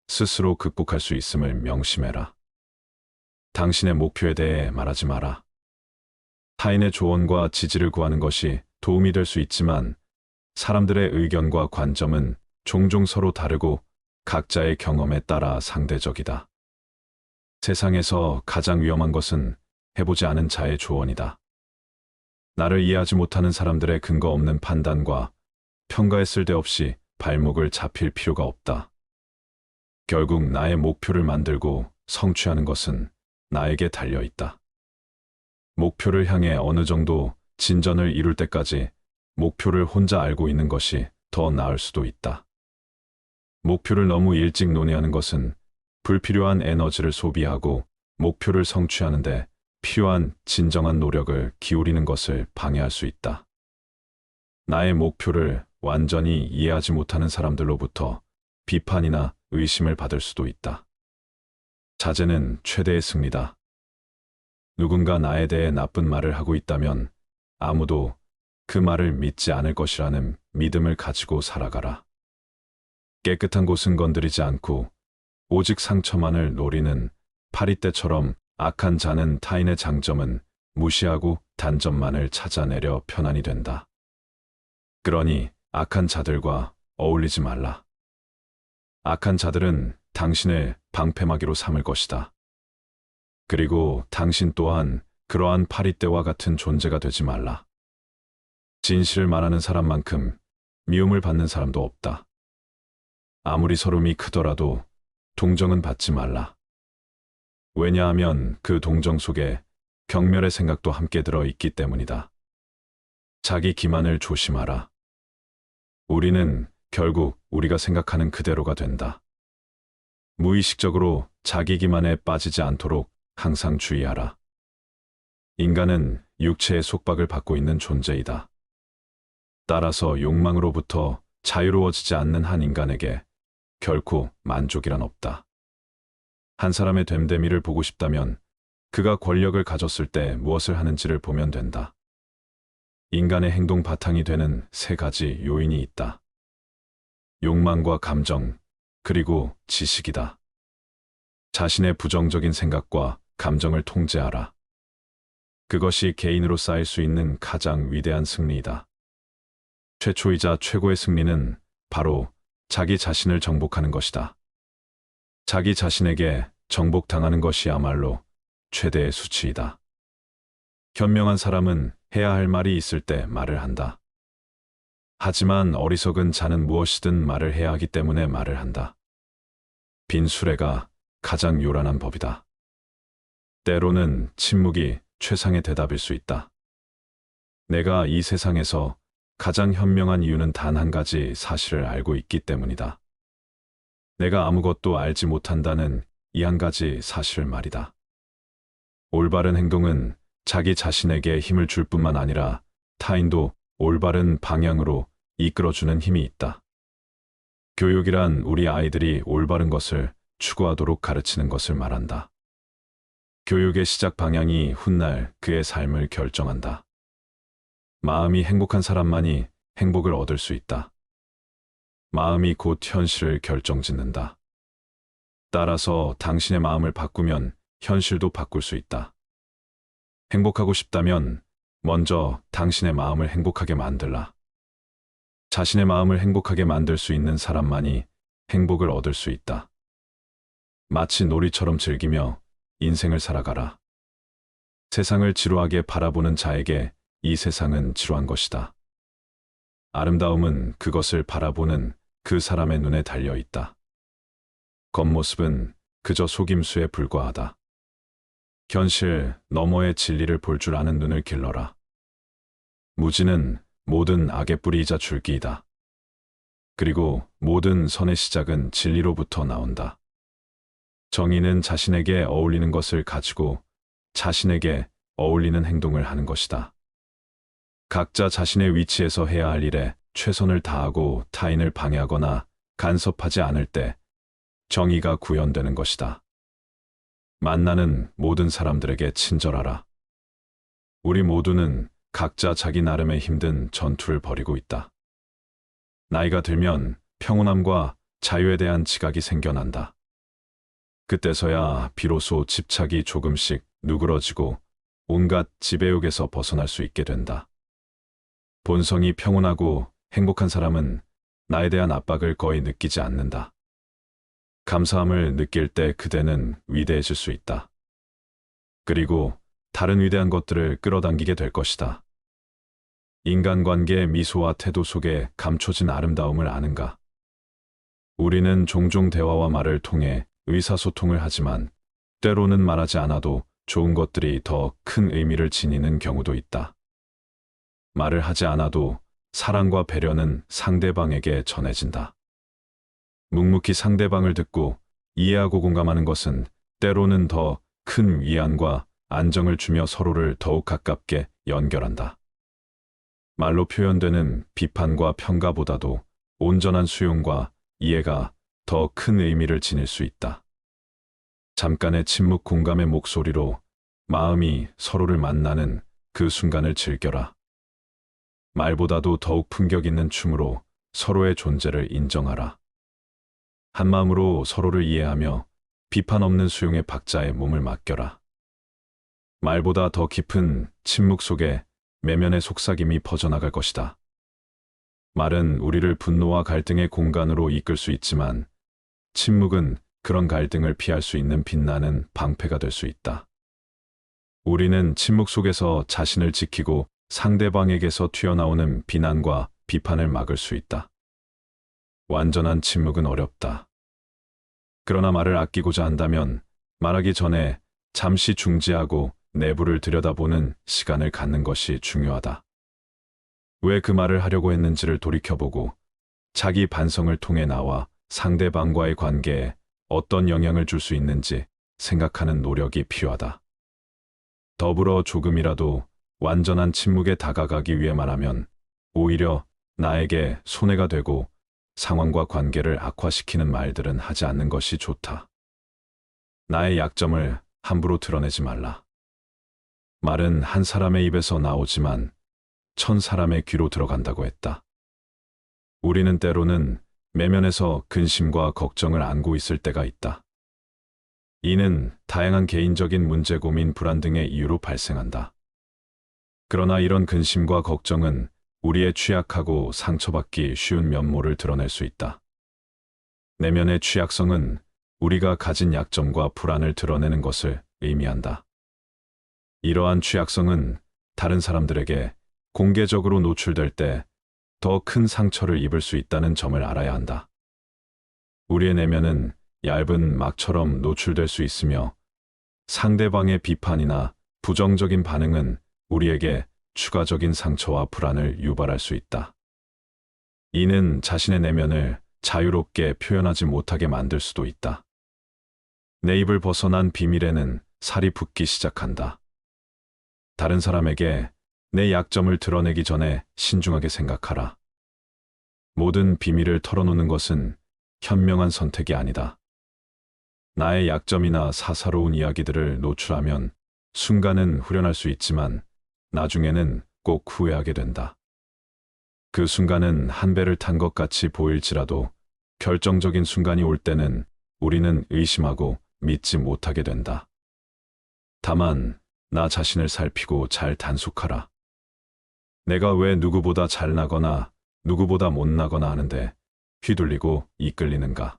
스스로 극복할 수 있음을 명심해라. 당신의 목표에 대해 말하지 마라. 타인의 조언과 지지를 구하는 것이 도움이 될 수 있지만 사람들의 의견과 관점은 종종 서로 다르고 각자의 경험에 따라 상대적이다. 세상에서 가장 위험한 것은 해보지 않은 자의 조언이다. 나를 이해하지 못하는 사람들의 근거 없는 판단과 평가에 쓸데없이 발목을 잡힐 필요가 없다. 결국 나의 목표를 만들고 성취하는 것은 나에게 달려있다. 목표를 향해 어느 정도 진전을 이룰 때까지 목표를 혼자 알고 있는 것이 더 나을 수도 있다. 목표를 너무 일찍 논의하는 것은 불필요한 에너지를 소비하고 목표를 성취하는데 필요한 진정한 노력을 기울이는 것을 방해할 수 있다. 나의 목표를 완전히 이해하지 못하는 사람들로부터 비판이나 의심을 받을 수도 있다. 자제는 최대의 승리다. 누군가 나에 대해 나쁜 말을 하고 있다면 아무도 그 말을 믿지 않을 것이라는 믿음을 가지고 살아가라. 깨끗한 곳은 건드리지 않고 오직 상처만을 노리는 파리떼처럼 악한 자는 타인의 장점은 무시하고 단점만을 찾아내려 편안히 된다. 그러니 악한 자들과 어울리지 말라. 악한 자들은 당신을 방패막이로 삼을 것이다. 그리고 당신 또한 그러한 파리떼와 같은 존재가 되지 말라. 진실을 말하는 사람만큼 미움을 받는 사람도 없다. 아무리 서름이 크더라도 동정은 받지 말라. 왜냐하면 그 동정 속에 경멸의 생각도 함께 들어 있기 때문이다. 자기 기만을 조심하라. 우리는 결국 우리가 생각하는 그대로가 된다. 무의식적으로 자기 기만에 빠지지 않도록 항상 주의하라. 인간은 육체의 속박을 받고 있는 존재이다. 따라서 욕망으로부터 자유로워지지 않는 한 인간에게 결코 만족이란 없다. 한 사람의 됨됨이를 보고 싶다면 그가 권력을 가졌을 때 무엇을 하는지를 보면 된다. 인간의 행동 바탕이 되는 3가지 요인이 있다. 욕망과 감정, 그리고 지식이다. 자신의 부정적인 생각과 감정을 통제하라. 그것이 개인으로 쌓일 수 있는 가장 위대한 승리이다. 최초이자 최고의 승리는 바로 자기 자신을 정복하는 것이다. 자기 자신에게 정복당하는 것이야말로 최대의 수치이다. 현명한 사람은 해야 할 말이 있을 때 말을 한다. 하지만 어리석은 자는 무엇이든 말을 해야 하기 때문에 말을 한다. 빈 수레가 가장 요란한 법이다. 때로는 침묵이 최상의 대답일 수 있다. 내가 이 세상에서 가장 현명한 이유는 단 한 가지 사실을 알고 있기 때문이다. 내가 아무것도 알지 못한다는 이 한 가지 사실 말이다. 올바른 행동은 자기 자신에게 힘을 줄 뿐만 아니라 타인도 올바른 방향으로 이끌어주는 힘이 있다. 교육이란 우리 아이들이 올바른 것을 추구하도록 가르치는 것을 말한다. 교육의 시작 방향이 훗날 그의 삶을 결정한다. 마음이 행복한 사람만이 행복을 얻을 수 있다. 마음이 곧 현실을 결정짓는다. 따라서 당신의 마음을 바꾸면 현실도 바꿀 수 있다. 행복하고 싶다면 먼저 당신의 마음을 행복하게 만들라. 자신의 마음을 행복하게 만들 수 있는 사람만이 행복을 얻을 수 있다. 마치 놀이처럼 즐기며 인생을 살아가라. 세상을 지루하게 바라보는 자에게 이 세상은 지루한 것이다. 아름다움은 그것을 바라보는 그 사람의 눈에 달려 있다. 겉모습은 그저 속임수에 불과하다. 현실 너머의 진리를 볼 줄 아는 눈을 길러라. 무지는 모든 악의 뿌리이자 줄기이다. 그리고 모든 선의 시작은 진리로부터 나온다. 정의는 자신에게 어울리는 것을 가지고 자신에게 어울리는 행동을 하는 것이다. 각자 자신의 위치에서 해야 할 일에 최선을 다하고 타인을 방해하거나 간섭하지 않을 때 정의가 구현되는 것이다. 만나는 모든 사람들에게 친절하라. 우리 모두는 각자 자기 나름의 힘든 전투를 벌이고 있다. 나이가 들면 평온함과 자유에 대한 지각이 생겨난다. 그때서야 비로소 집착이 조금씩 누그러지고 온갖 지배욕에서 벗어날 수 있게 된다. 본성이 평온하고 행복한 사람은 나에 대한 압박을 거의 느끼지 않는다. 감사함을 느낄 때 그대는 위대해질 수 있다. 그리고 다른 위대한 것들을 끌어당기게 될 것이다. 인간관계의 미소와 태도 속에 감춰진 아름다움을 아는가? 우리는 종종 대화와 말을 통해 의사소통을 하지만 때로는 말하지 않아도 좋은 것들이 더 큰 의미를 지니는 경우도 있다. 말을 하지 않아도 사랑과 배려는 상대방에게 전해진다. 묵묵히 상대방을 듣고 이해하고 공감하는 것은 때로는 더 큰 위안과 안정을 주며 서로를 더욱 가깝게 연결한다. 말로 표현되는 비판과 평가보다도 온전한 수용과 이해가 더 큰 의미를 지닐 수 있다. 잠깐의 침묵 공감의 목소리로 마음이 서로를 만나는 그 순간을 즐겨라. 말보다도 더욱 품격 있는 춤으로 서로의 존재를 인정하라. 한마음으로 서로를 이해하며 비판 없는 수용의 박자에 몸을 맡겨라. 말보다 더 깊은 침묵 속에 내면의 속삭임이 퍼져나갈 것이다. 말은 우리를 분노와 갈등의 공간으로 이끌 수 있지만 침묵은 그런 갈등을 피할 수 있는 빛나는 방패가 될 수 있다. 우리는 침묵 속에서 자신을 지키고 상대방에게서 튀어나오는 비난과 비판을 막을 수 있다. 완전한 침묵은 어렵다. 그러나 말을 아끼고자 한다면 말하기 전에 잠시 중지하고 내부를 들여다보는 시간을 갖는 것이 중요하다. 왜 그 말을 하려고 했는지를 돌이켜보고 자기 반성을 통해 나와 상대방과의 관계에 어떤 영향을 줄 수 있는지 생각하는 노력이 필요하다. 더불어 조금이라도 완전한 침묵에 다가가기 위해 말하면 오히려 나에게 손해가 되고 상황과 관계를 악화시키는 말들은 하지 않는 것이 좋다. 나의 약점을 함부로 드러내지 말라. 말은 한 사람의 입에서 나오지만 1000사람의 귀로 들어간다고 했다. 우리는 때로는 내면에서 근심과 걱정을 안고 있을 때가 있다. 이는 다양한 개인적인 문제, 고민, 불안 등의 이유로 발생한다. 그러나 이런 근심과 걱정은 우리의 취약하고 상처받기 쉬운 면모를 드러낼 수 있다. 내면의 취약성은 우리가 가진 약점과 불안을 드러내는 것을 의미한다. 이러한 취약성은 다른 사람들에게 공개적으로 노출될 때 더 큰 상처를 입을 수 있다는 점을 알아야 한다. 우리의 내면은 얇은 막처럼 노출될 수 있으며 상대방의 비판이나 부정적인 반응은 우리에게 추가적인 상처와 불안을 유발할 수 있다. 이는 자신의 내면을 자유롭게 표현하지 못하게 만들 수도 있다. 내 입을 벗어난 비밀에는 살이 붙기 시작한다. 다른 사람에게 내 약점을 드러내기 전에 신중하게 생각하라. 모든 비밀을 털어놓는 것은 현명한 선택이 아니다. 나의 약점이나 사사로운 이야기들을 노출하면 순간은 후련할 수 있지만 나중에는 꼭 후회하게 된다. 그 순간은 한 배를 탄 것 같이 보일지라도 결정적인 순간이 올 때는 우리는 의심하고 믿지 못하게 된다. 다만 나 자신을 살피고 잘 단속하라. 내가 왜 누구보다 잘나거나 누구보다 못나거나 하는데 휘둘리고 이끌리는가?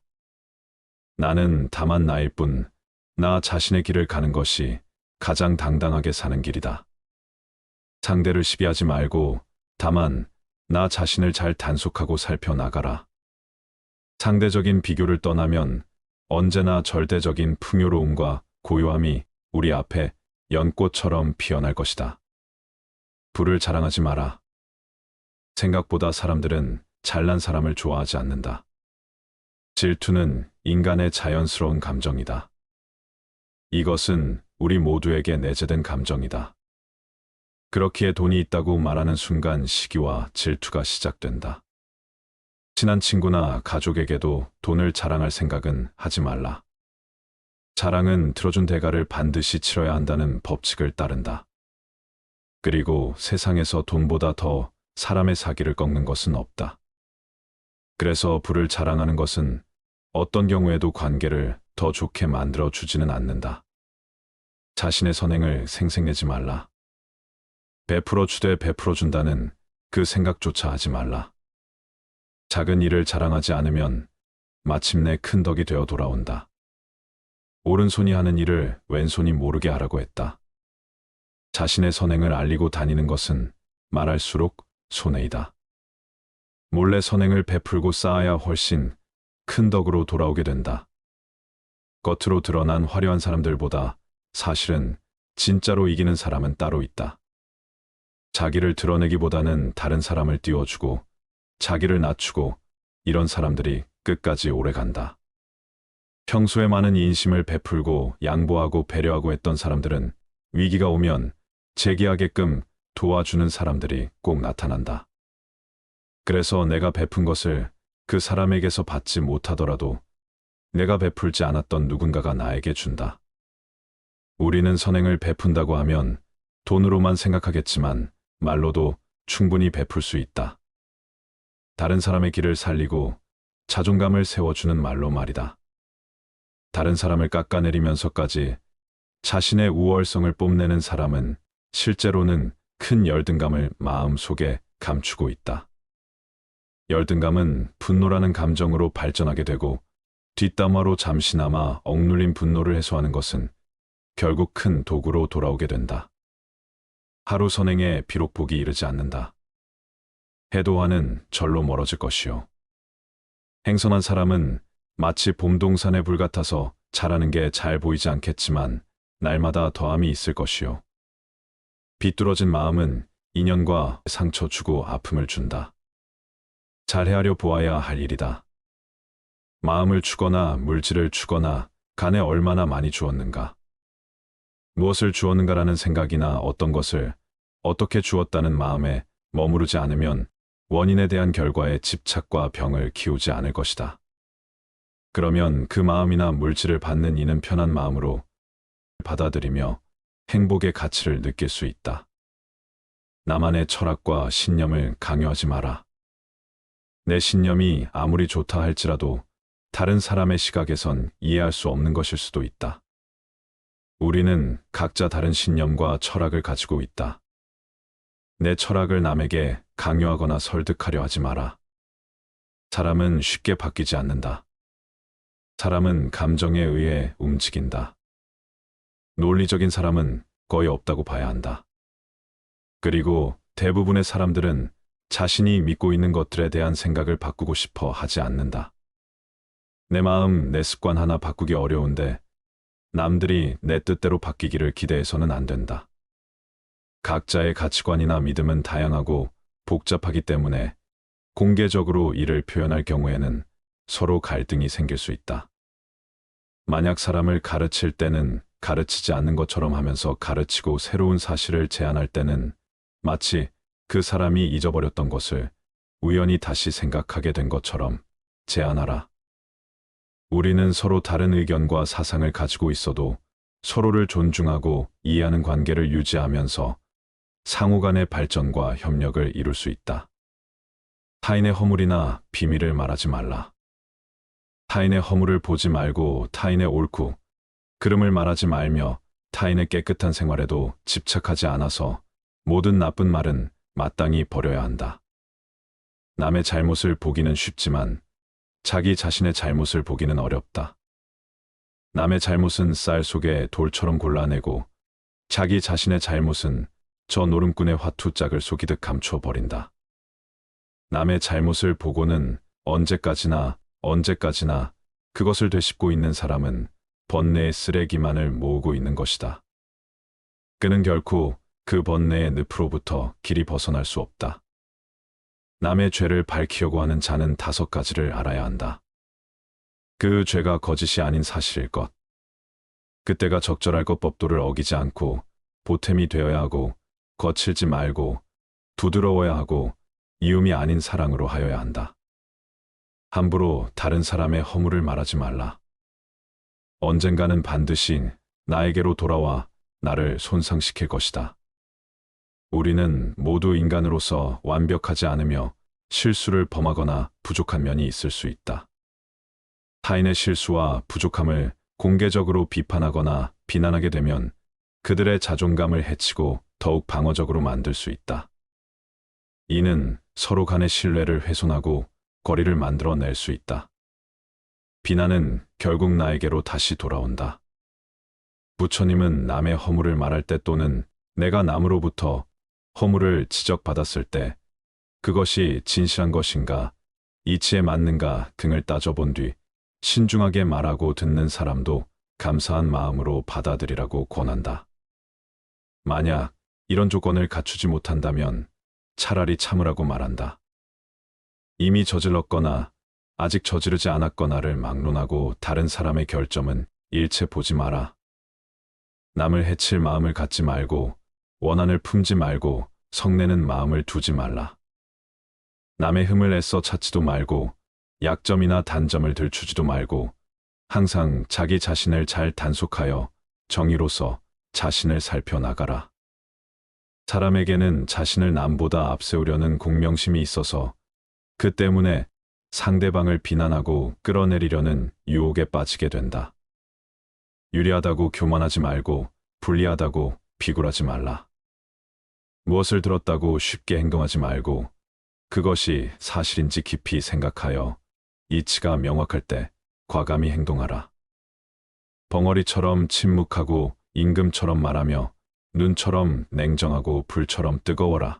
나는 다만 나일 뿐, 나 자신의 길을 가는 것이 가장 당당하게 사는 길이다. 상대를 시비하지 말고 다만 나 자신을 잘 단속하고 살펴나가라. 상대적인 비교를 떠나면 언제나 절대적인 풍요로움과 고요함이 우리 앞에 연꽃처럼 피어날 것이다. 부를 자랑하지 마라. 생각보다 사람들은 잘난 사람을 좋아하지 않는다. 질투는 인간의 자연스러운 감정이다. 이것은 우리 모두에게 내재된 감정이다. 그렇기에 돈이 있다고 말하는 순간 시기와 질투가 시작된다. 친한 친구나 가족에게도 돈을 자랑할 생각은 하지 말라. 자랑은 들어준 대가를 반드시 치러야 한다는 법칙을 따른다. 그리고 세상에서 돈보다 더 사람의 사기를 꺾는 것은 없다. 그래서 부를 자랑하는 것은 어떤 경우에도 관계를 더 좋게 만들어 주지는 않는다. 자신의 선행을 생색내지 말라. 베풀어 주되 베풀어 준다는 그 생각조차 하지 말라. 작은 일을 자랑하지 않으면 마침내 큰 덕이 되어 돌아온다. 오른손이 하는 일을 왼손이 모르게 하라고 했다. 자신의 선행을 알리고 다니는 것은 말할수록 손해이다. 몰래 선행을 베풀고 쌓아야 훨씬 큰 덕으로 돌아오게 된다. 겉으로 드러난 화려한 사람들보다 사실은 진짜로 이기는 사람은 따로 있다. 자기를 드러내기보다는 다른 사람을 띄워주고 자기를 낮추고 이런 사람들이 끝까지 오래 간다. 평소에 많은 인심을 베풀고 양보하고 배려하고 했던 사람들은 위기가 오면 재기하게끔 도와주는 사람들이 꼭 나타난다. 그래서 내가 베푼 것을 그 사람에게서 받지 못하더라도 내가 베풀지 않았던 누군가가 나에게 준다. 우리는 선행을 베푼다고 하면 돈으로만 생각하겠지만 말로도 충분히 베풀 수 있다. 다른 사람의 길을 살리고 자존감을 세워주는 말로 말이다. 다른 사람을 깎아내리면서까지 자신의 우월성을 뽐내는 사람은 실제로는 큰 열등감을 마음속에 감추고 있다. 열등감은 분노라는 감정으로 발전하게 되고 뒷담화로 잠시나마 억눌린 분노를 해소하는 것은 결국 큰 도구로 돌아오게 된다. 하루 선행에 비록 복이 이르지 않는다. 해도와는 절로 멀어질 것이요. 행선한 사람은 마치 봄동산의 불 같아서 자라는 게 잘 보이지 않겠지만 날마다 더함이 있을 것이요. 비뚤어진 마음은 인연과 상처 주고 아픔을 준다. 잘 헤아려 보아야 할 일이다. 마음을 주거나 물질을 주거나 간에 얼마나 많이 주었는가. 무엇을 주었는가라는 생각이나 어떤 것을 어떻게 주었다는 마음에 머무르지 않으면 원인에 대한 결과에 집착과 병을 키우지 않을 것이다. 그러면 그 마음이나 물질을 받는 이는 편한 마음으로 받아들이며 행복의 가치를 느낄 수 있다. 나만의 철학과 신념을 강요하지 마라. 내 신념이 아무리 좋다 할지라도 다른 사람의 시각에선 이해할 수 없는 것일 수도 있다. 우리는 각자 다른 신념과 철학을 가지고 있다. 내 철학을 남에게 강요하거나 설득하려 하지 마라. 사람은 쉽게 바뀌지 않는다. 사람은 감정에 의해 움직인다. 논리적인 사람은 거의 없다고 봐야 한다. 그리고 대부분의 사람들은 자신이 믿고 있는 것들에 대한 생각을 바꾸고 싶어 하지 않는다. 내 마음, 내 습관 하나 바꾸기 어려운데 남들이 내 뜻대로 바뀌기를 기대해서는 안 된다. 각자의 가치관이나 믿음은 다양하고 복잡하기 때문에 공개적으로 이를 표현할 경우에는 서로 갈등이 생길 수 있다. 만약 사람을 가르칠 때는 가르치지 않는 것처럼 하면서 가르치고 새로운 사실을 제안할 때는 마치 그 사람이 잊어버렸던 것을 우연히 다시 생각하게 된 것처럼 제안하라. 우리는 서로 다른 의견과 사상을 가지고 있어도 서로를 존중하고 이해하는 관계를 유지하면서 상호 간의 발전과 협력을 이룰 수 있다. 타인의 허물이나 비밀을 말하지 말라. 타인의 허물을 보지 말고 타인의 옳고 그름을 말하지 말며 타인의 깨끗한 생활에도 집착하지 않아서 모든 나쁜 말은 마땅히 버려야 한다. 남의 잘못을 보기는 쉽지만 자기 자신의 잘못을 보기는 어렵다. 남의 잘못은 쌀 속에 돌처럼 골라내고 자기 자신의 잘못은 저 노름꾼의 화투짝을 속이듯 감춰버린다. 남의 잘못을 보고는 언제까지나 그것을 되씹고 있는 사람은 번뇌의 쓰레기만을 모으고 있는 것이다. 그는 결코 그 번뇌의 늪으로부터 길이 벗어날 수 없다. 남의 죄를 밝히려고 하는 자는 5가지를 알아야 한다. 그 죄가 거짓이 아닌 사실일 것. 그때가 적절할 것. 법도를 어기지 않고 보탬이 되어야 하고 거칠지 말고 두드러워야 하고 이음이 아닌 사랑으로 하여야 한다. 함부로 다른 사람의 허물을 말하지 말라. 언젠가는 반드시 나에게로 돌아와 나를 손상시킬 것이다. 우리는 모두 인간으로서 완벽하지 않으며 실수를 범하거나 부족한 면이 있을 수 있다. 타인의 실수와 부족함을 공개적으로 비판하거나 비난하게 되면 그들의 자존감을 해치고 더욱 방어적으로 만들 수 있다. 이는 서로 간의 신뢰를 훼손하고 거리를 만들어낼 수 있다. 비난은 결국 나에게로 다시 돌아온다. 부처님은 남의 허물을 말할 때 또는 내가 남으로부터 허물을 지적받았을 때 그것이 진실한 것인가, 이치에 맞는가 등을 따져본 뒤 신중하게 말하고 듣는 사람도 감사한 마음으로 받아들이라고 권한다. 만약 이런 조건을 갖추지 못한다면 차라리 참으라고 말한다. 이미 저질렀거나 아직 저지르지 않았거나를 막론하고 다른 사람의 결점은 일체 보지 마라. 남을 해칠 마음을 갖지 말고 원한을 품지 말고 성내는 마음을 두지 말라. 남의 흠을 애써 찾지도 말고 약점이나 단점을 들추지도 말고 항상 자기 자신을 잘 단속하여 정의로서 자신을 살펴나가라. 사람에게는 자신을 남보다 앞세우려는 공명심이 있어서 그 때문에 상대방을 비난하고 끌어내리려는 유혹에 빠지게 된다. 유리하다고 교만하지 말고 불리하다고 비굴하지 말라. 무엇을 들었다고 쉽게 행동하지 말고 그것이 사실인지 깊이 생각하여 이치가 명확할 때 과감히 행동하라. 벙어리처럼 침묵하고 임금처럼 말하며 눈처럼 냉정하고 불처럼 뜨거워라.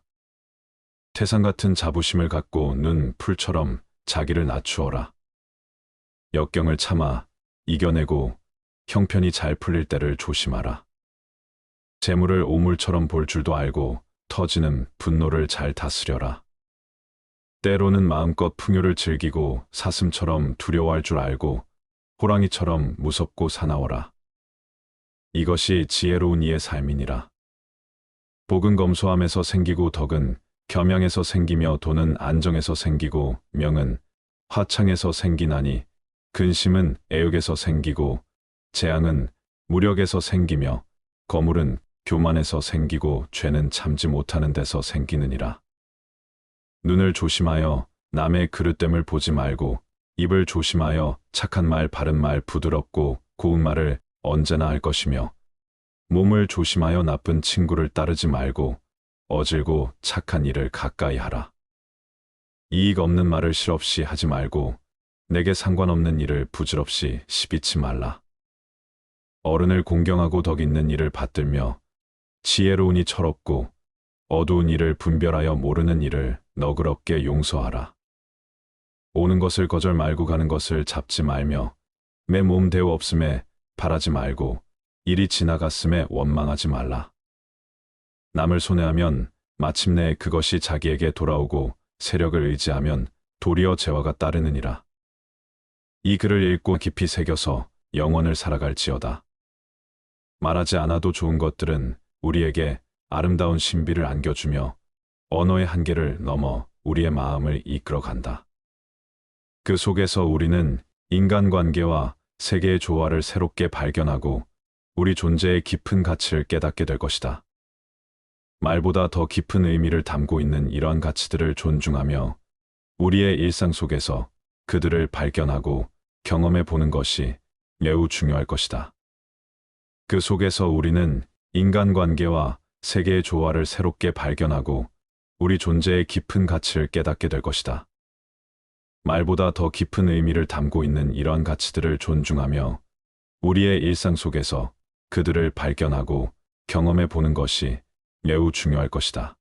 태산 같은 자부심을 갖고 눈, 풀처럼 자기를 낮추어라. 역경을 참아 이겨내고 형편이 잘 풀릴 때를 조심하라. 재물을 오물처럼 볼 줄도 알고 터지는 분노를 잘 다스려라. 때로는 마음껏 풍요를 즐기고 사슴처럼 두려워할 줄 알고 호랑이처럼 무섭고 사나워라. 이것이 지혜로운 이의 삶이니라. 복은 검소함에서 생기고 덕은 겸양에서 생기며 돈은 안정에서 생기고 명은 화창에서 생기나니 근심은 애욕에서 생기고 재앙은 무력에서 생기며 거물은 교만에서 생기고 죄는 참지 못하는 데서 생기느니라. 눈을 조심하여 남의 그릇됨을 보지 말고 입을 조심하여 착한 말, 바른 말, 부드럽고 고운 말을 언제나 할 것이며 몸을 조심하여 나쁜 친구를 따르지 말고 어질고 착한 일을 가까이 하라. 이익 없는 말을 실없이 하지 말고 내게 상관없는 일을 부질없이 시비치 말라. 어른을 공경하고 덕 있는 일을 받들며 지혜로우니 철없고 어두운 일을 분별하여 모르는 일을 너그럽게 용서하라. 오는 것을 거절 말고 가는 것을 잡지 말며 내 몸 대우 없음에 바라지 말고 일이 지나갔음에 원망하지 말라. 남을 손해하면 마침내 그것이 자기에게 돌아오고 세력을 의지하면 도리어 재화가 따르느니라. 이 글을 읽고 깊이 새겨서 영원을 살아갈지어다. 말하지 않아도 좋은 것들은 우리에게 아름다운 신비를 안겨주며 언어의 한계를 넘어 우리의 마음을 이끌어간다. 그 속에서 우리는 인간관계와 세계의 조화를 새롭게 발견하고 우리 존재의 깊은 가치를 깨닫게 될 것이다. 말보다 더 깊은 의미를 담고 있는 이러한 가치들을 존중하며 우리의 일상 속에서 그들을 발견하고 경험해 보는 것이 매우 중요할 것이다. 그 속에서 우리는 인간관계와 세계의 조화를 새롭게 발견하고 우리 존재의 깊은 가치를 깨닫게 될 것이다. 말보다 더 깊은 의미를 담고 있는 이러한 가치들을 존중하며 우리의 일상 속에서 그들을 발견하고 경험해 보는 것이 매우 중요할 것이다.